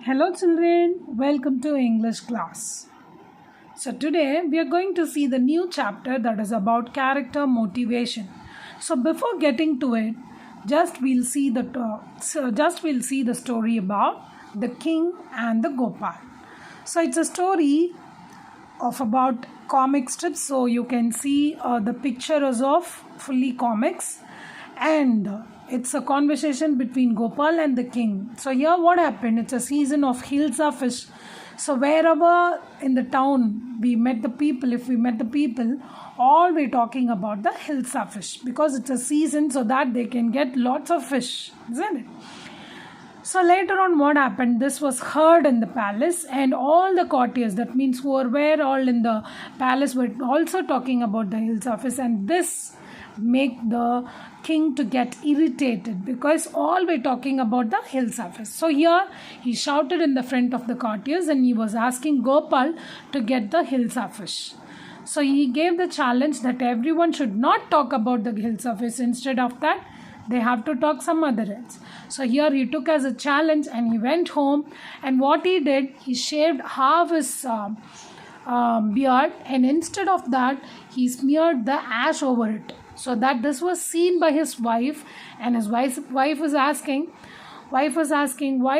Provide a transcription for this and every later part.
Hello children, welcome to English class. So today we are going to see the new chapter that is about character motivation. So before getting to it, we'll see the story about the king and the Gopal. So it's a story of about comic strips, so you can see the picture is of fully comics, and it's a conversation between Gopal and the king. So here what happened, it's a season of hilsa fish. So wherever in the town we met the people, if we met the people, all we're talking about the hilsa fish, because it's a season so that they can get lots of fish, isn't it? So later on what happened, this was heard in the palace, and all the courtiers, that means who were all in the palace, were also talking about the hilsa fish, and this make the king to get irritated because all were talking about the hilsa fish. So here he shouted in the front of the courtiers and he was asking Gopal to get the hilsa fish. So he gave the challenge that everyone should not talk about the hilsa fish. Instead of that, they have to talk some other else. So here he took as a challenge and he went home, and what he did, he shaved half his beard, and instead of that he smeared the ash over it, so that this was seen by his wife, and his wife was asking why,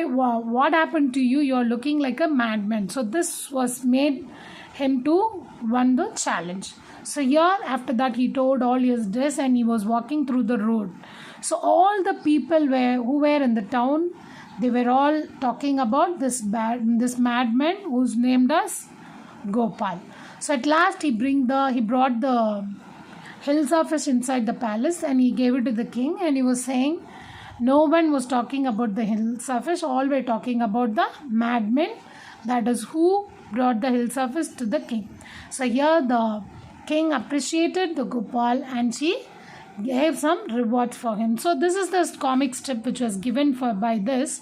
what happened to you, you're looking like a madman. So this was made him to won the challenge. So here after that he told all his dress and he was walking through the road. So all the people who were in the town, they were all talking about this madman who's named as Gopal. So at last he brought the hilsa fish inside the palace and he gave it to the king, and he was saying no one was talking about the hilsa fish, all were talking about the madman, that is who brought the hilsa fish to the king. So here the king appreciated the Gopal and she gave some rewards for him. So this is the comic strip which was given by this.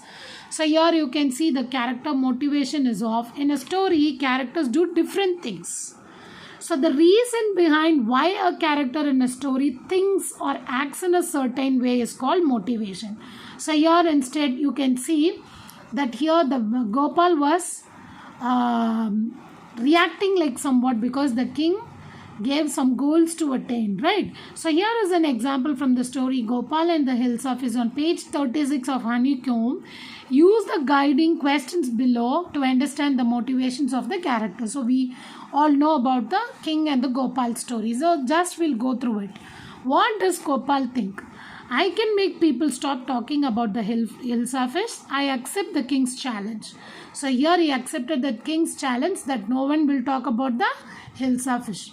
So here you can see the character motivation is off. In a story, characters do different things. So the reason behind why a character in a story thinks or acts in a certain way is called motivation. So here instead you can see that here the Gopal was reacting like somewhat because the king gave some goals to attain, right? So here is an example from the story Gopal and the hilsa fish on page 36 of Honeycomb. Use the guiding questions below to understand the motivations of the character. So we all know about the king and the Gopal story. So just we'll go through it. What does Gopal think? I can make people stop talking about the hilsa fish. I accept the king's challenge. So here he accepted the king's challenge that no one will talk about the hilsa fish.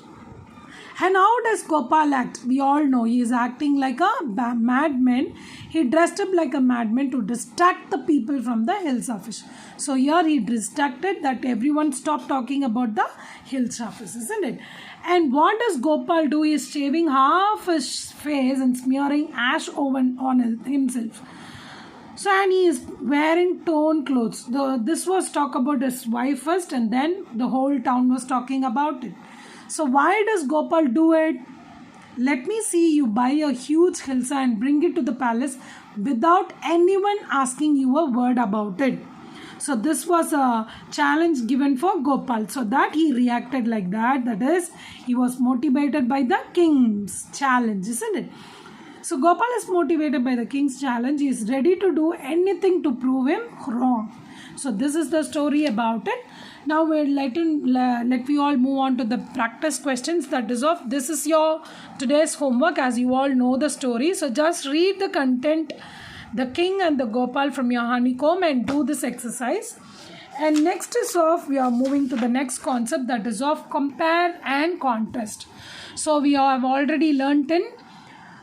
And how does Gopal act? We all know he is acting like a madman. He dressed up like a madman to distract the people from the hilsa fish. So here he distracted that everyone stopped talking about the hilsa fish, isn't it? And what does Gopal do? He is shaving half his face and smearing ash on himself. So and he is wearing torn clothes. This was talk about his wife first, and then the whole town was talking about it. So why does Gopal do it? Let me see you buy a huge hilsa and bring it to the palace without anyone asking you a word about it. So this was a challenge given for Gopal, so that he reacted like that. That is, he was motivated by the king's challenge, isn't it? So Gopal is motivated by the king's challenge. He is ready to do anything to prove him wrong. So this is the story about it. Now we'll let we all move on to the practice questions. That is of this is your today's homework, as you all know the story. So just read the content, the king and the Gopal from your Honeycomb, and do this exercise. And next is of, we are moving to the next concept, that is of compare and contrast. So we have already learnt in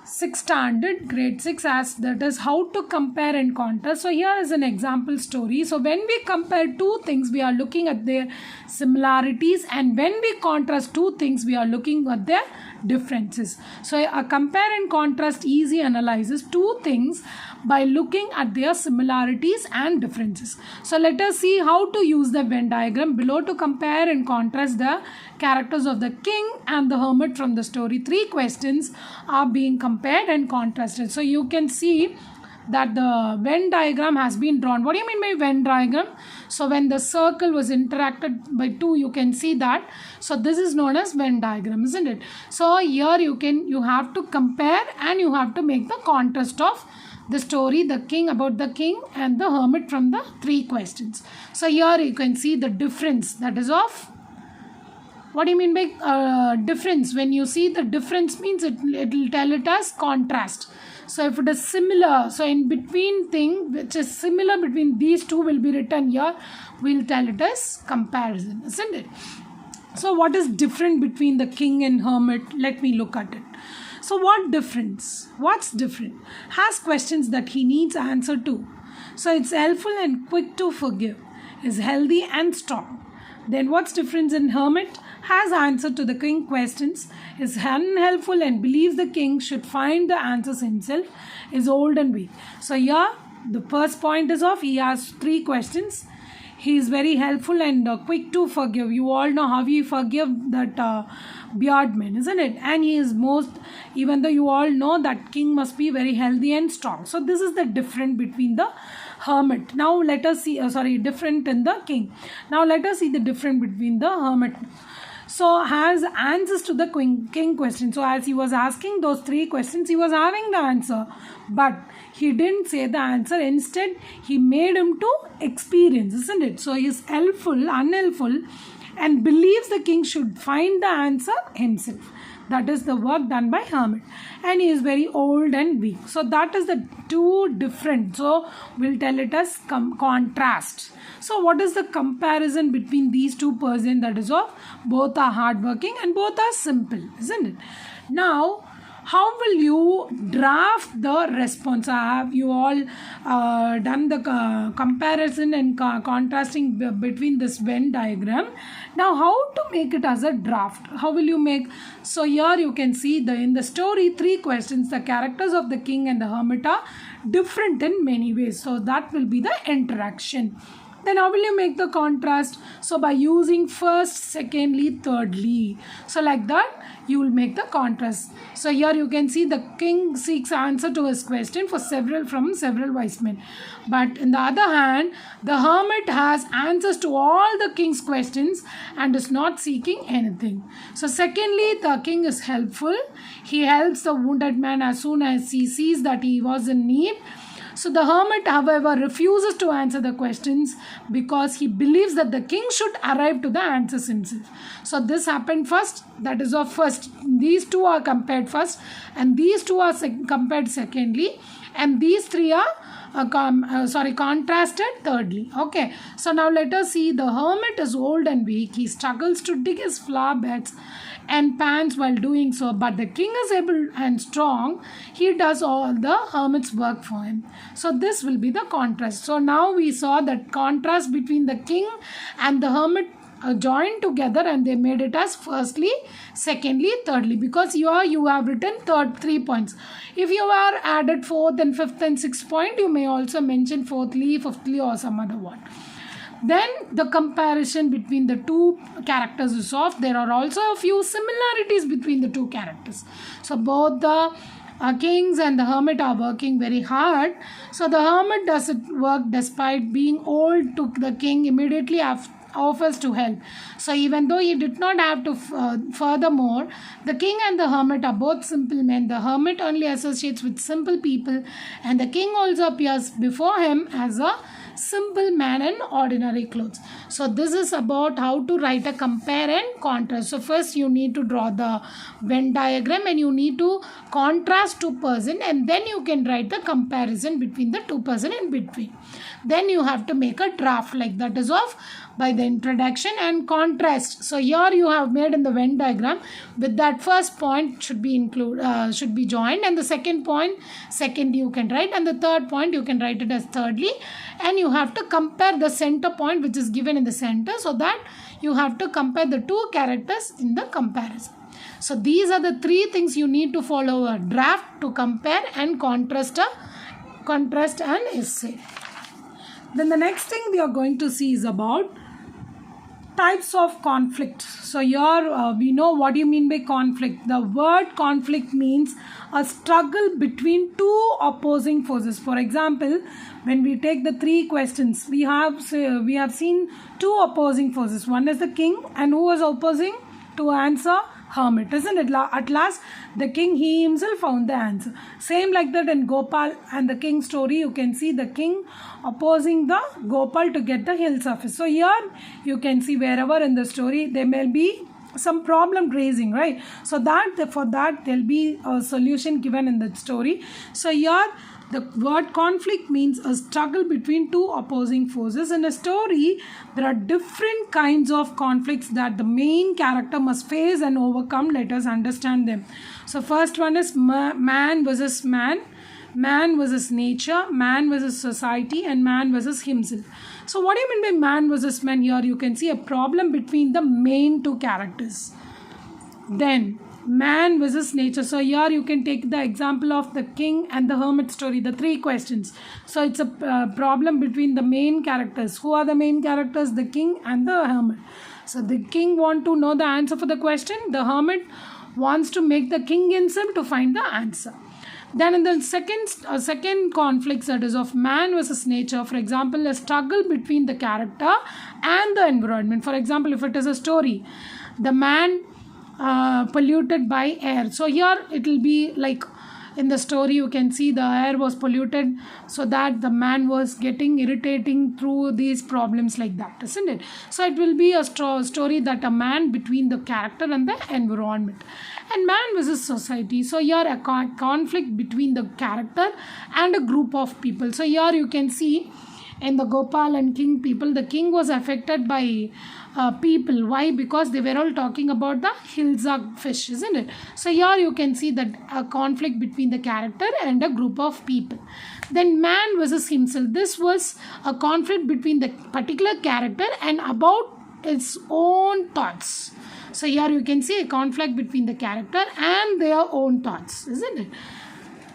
6th standard, grade 6, as that is how to compare and contrast. So here is an example story. So when we compare two things, we are looking at their similarities, and when we contrast two things, we are looking at their differences. So a compare and contrast easy analyzes two things by looking at their similarities and differences. So let us see how to use the Venn diagram below to compare and contrast the characters of the king and the hermit from the story. 3 questions are being compared and contrasted. So you can see that the Venn diagram has been drawn. What do you mean by Venn diagram? So when the circle was interacted by two, you can see that. So this is known as Venn diagram, isn't it? So here you have to compare and you have to make the contrast of the story, the king, about the king and the hermit from the 3 questions. So here you can see the difference, that is of, what do you mean by difference? When you see the difference means it will tell it as contrast. So if it is similar, so in between thing which is similar between these two will be written here, we'll tell it as comparison, isn't it? So what is different between the king and hermit? Let me look at it. So what difference? What's different? Has questions that he needs answer to. So it's helpful and quick to forgive. Is healthy and strong. Then what's difference in hermit? Has answer to the king questions. Is unhelpful and believes the king should find the answers himself. Is old and weak. So here the first point is of he has 3 questions. He is very helpful and quick to forgive. You all know how he forgive that beardman, isn't it? And he is most, even though you all know that king must be very healthy and strong. So this is the difference between the hermit. Now let us see, different in the king. Now let us see the difference between the hermit. So has answers to the king question. So as he was asking those 3 questions, he was having the answer. But he didn't say the answer. Instead, he made him to experience, isn't it? So he is helpful, unhelpful, and believes the king should find the answer himself. That is the work done by hermit. And he is very old and weak. So that is the 2 different. So we'll tell it as contrast. So what is the comparison between these 2 persons? That is of both are hardworking and both are simple, isn't it? Now, how will you draft the response? Have you all done the comparison and contrasting between this Venn diagram? Now how to make it as a draft? How will you make? So here you can see in the story 3 questions. The characters of the king and the hermit are different in many ways. So that will be the interaction. Then how will you make the contrast? So by using first, secondly, thirdly. So like that you will make the contrast. So here you can see the king seeks answer to his question from several wise men. But in the other hand, the hermit has answers to all the king's questions and is not seeking anything. So secondly, the king is helpful. He helps the wounded man as soon as he sees that he was in need. So the hermit, however, refuses to answer the questions because he believes that the king should arrive to the answers himself. So this happened first, that is of first. These 2 are compared first and these 2 are compared secondly, and these 3 are contrasted thirdly. Okay, so now let us see. The hermit is old and weak. He struggles to dig his flower beds and pans while doing so, but the king is able and strong. He does all the hermit's work for him. So this will be the contrast. So now we saw that contrast between the king and the hermit joined together, and they made it as firstly, secondly, thirdly, because you have written 3 points. If you are added 4th and 5th and 6th point, you may also mention 4thly, 5thly or some other one. Then the comparison between the 2 characters is of. There are also a few similarities between the 2 characters. So both the kings and the hermit are working very hard. So the hermit doesn't work despite being old. To the king immediately offers to help. So even though he did not have to, furthermore, the king and the hermit are both simple men. The hermit only associates with simple people, and the king also appears before him as a simple man in ordinary clothes. So this is about how to write a compare and contrast. So first you need to draw the Venn diagram and you need to contrast 2 persons, and then you can write the comparison between the 2 persons in between. Then you have to make a draft like that is of by the introduction and contrast. So here you have made in the Venn diagram with that first point should be joined, and the second point second you can write, and the third point you can write it as thirdly, and you have to compare the center point which is given in the center, so that you have to compare the 2 characters in the comparison. So these are the 3 things you need to follow a draft to compare and contrast an essay. Then the next thing we are going to see is about Types of conflict. So here we know what you mean by conflict. The word conflict means a struggle between two opposing forces. For example, when we take the three questions, we have seen two opposing forces. One is the king, and who was opposing to answer? Hermit, isn't it? At last the king, he himself found the answer. Same like that in Gopal and the king story, you can see the king opposing the Gopal to get the hill surface. So here you can see wherever in the story there may be some problem raising, right? So that for that there'll be a solution given in the story. So here the word conflict means a struggle between two opposing forces. In a story, there are different kinds of conflicts that the main character must face and overcome. Let us understand them. So first one is man versus man, man versus nature, man versus society, and man versus himself. So what do you mean by man versus man? Here you can see a problem between the main two characters. Then man versus nature. So here you can take the example of the king and the hermit story, the three questions. So it's a problem between the main characters. Who are the main characters? The king and the hermit. So the king wants to know the answer for the question. The hermit wants to make the king himself to find the answer. Then in the second conflict, that is of man versus nature. For example, a struggle between the character and the environment. For example, if it is a story, the man polluted by air. So here it will be like in the story you can see the air was polluted, so that the man was getting irritating through these problems like that, isn't it? So it will be a story that a man between the character and the environment. And man versus society. So here a conflict between the character and a group of people. So here you can see in the Gopal and king people, the king was affected by people. Why? Because they were all talking about the Hilsa fish, isn't it? So here you can see that a conflict between the character and a group of people. Then man versus himself. This was a conflict between the particular character and about its own thoughts. So here you can see a conflict between the character and their own thoughts, isn't it?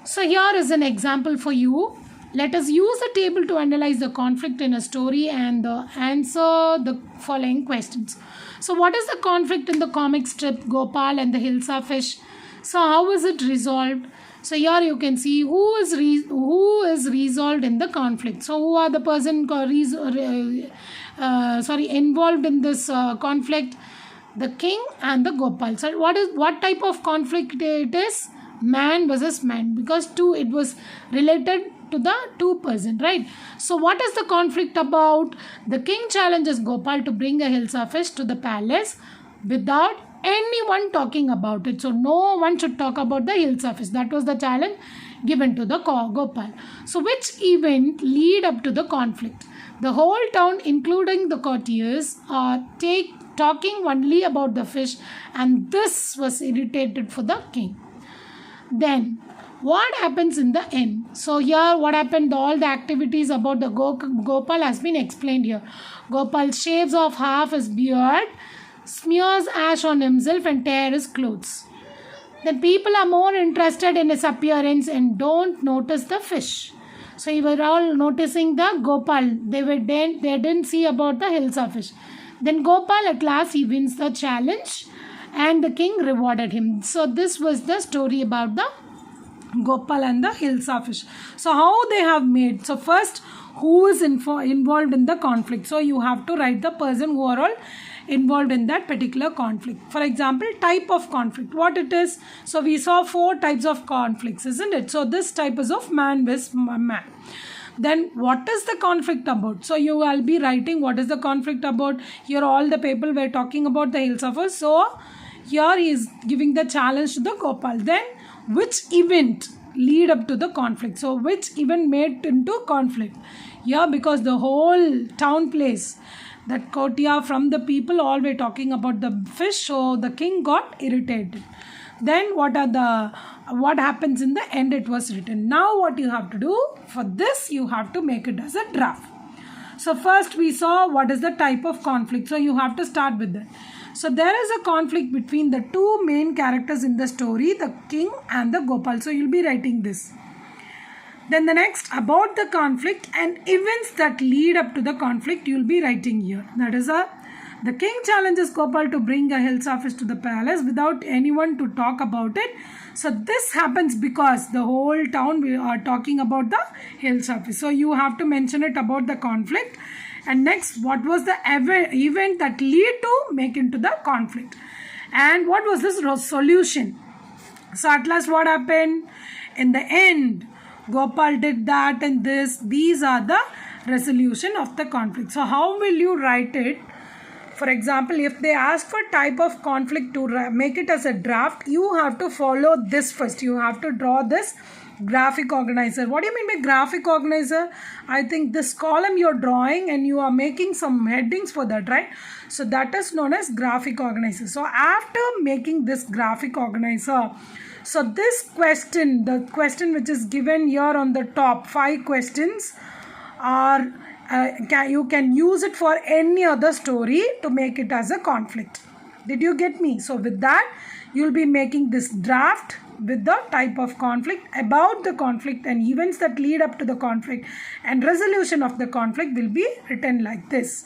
So here is an example for you. Let us use a table to analyze the conflict in a story and answer the following questions. So what is the conflict in the comic strip Gopal and the Hilsa fish? So how is it resolved? So here you can see who is resolved in the conflict. So who are the person involved in this conflict? The king and the Gopal. So what type of conflict it is? Man versus man, because it was related to the two person, right? So what is the conflict about? The king challenges Gopal to bring a Hilsa fish to the palace without anyone talking about it. So no one should talk about the Hilsa fish. That was the challenge given to the Gopal. So which event lead up to the conflict? The whole town, including the courtiers, are talking only about the fish, and this was irritated for the king. Then what happens in the end? So here what happened, all the activities about the Gopal has been explained here. Gopal shaves off half his beard, smears ash on himself and tears his clothes. Then people are more interested in his appearance and don't notice the fish. So you were all noticing the Gopal. They didn't see about the Hilsa fish. Then Gopal at last he wins the challenge and the king rewarded him. So this was the story about the Gopal and the Hilsa fish. So how they have made. So first, who is involved in the conflict? So you have to write the person who are all involved in that particular conflict. For example, type of conflict, what it is. So we saw 4 types of conflicts, isn't it? So this type is of man versus man. Then what is the conflict about? So you will be writing what is the conflict about. Here all the people were talking about the Hilsa fish. So here he is giving the challenge to the Gopal. Then which event lead up to the conflict? So which event made into conflict? Yeah, because the whole town place, that courtier from the people all were talking about the fish, so the king got irritated. Then what happens in the end, it was written. Now what you have to do for this, you have to make it as a draft. So first we saw what is the type of conflict. So you have to start with that. So there is a conflict between the two main characters in the story, the king and the Gopal. So you'll be writing this. Then the next, about the conflict and events that lead up to the conflict, you'll be writing here. That is The king challenges Gopal to bring a hill surface to the palace without anyone to talk about it. So this happens because the whole town we are talking about the hill surface. So you have to mention it about the conflict. And next, what was the event that lead to make into the conflict? And what was this solution? So at last what happened? In the end, Gopal did that and this. These are the resolution of the conflict. So how will you write it? For example, if they ask for type of conflict to make it as a draft, you have to follow this first. You have to draw this graphic organizer. What do you mean by graphic organizer? I think this column you're drawing and you are making some headings for that, right? So that is known as graphic organizer. So after making this graphic organizer, so this question, the question which is given here on the top, 5 questions are you can use it for any other story to make it as a conflict. Did you get me? So with that, you'll be making this draft with the type of conflict, about the conflict and events that lead up to the conflict, and resolution of the conflict will be written like this.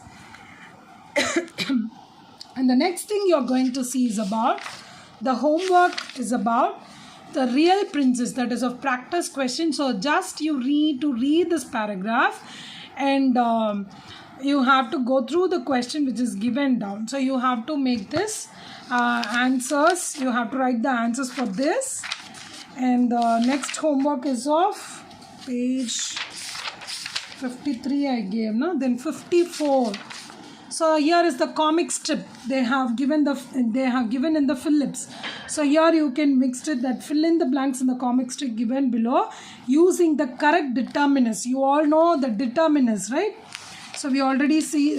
And the next thing you're going to see is about the homework is about the real princess, that is of practice question. So just you read this paragraph and you have to go through the question which is given down. So you have to make this answers. You have to write the answers for this. And the next homework is of page 53 I gave, no? Then 54. So here is the comic strip they have given in the Phillips. So here you can mix it, that fill in the blanks in the comic strip given below using the correct determinants. You all know the determinants, right? So we already see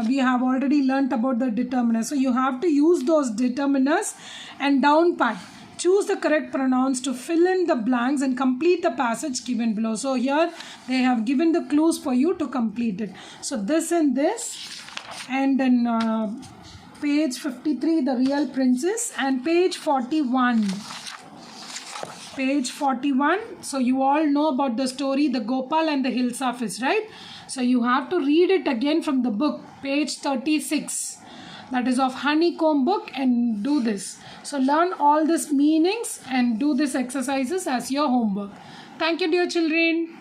we have already learnt about the determinants. So you have to use those determinants and down part. Choose the correct pronouns to fill in the blanks and complete the passage given below. So here they have given the clues for you to complete it. So this and this. And then page 53, the real princess, and page 41. Page 41. So you all know about the story, the Gopal and the hill surface, right? So you have to read it again from the book, page 36. That is of Honeycomb book, and do this. So learn all these meanings and do these exercises as your homework. Thank you, dear children.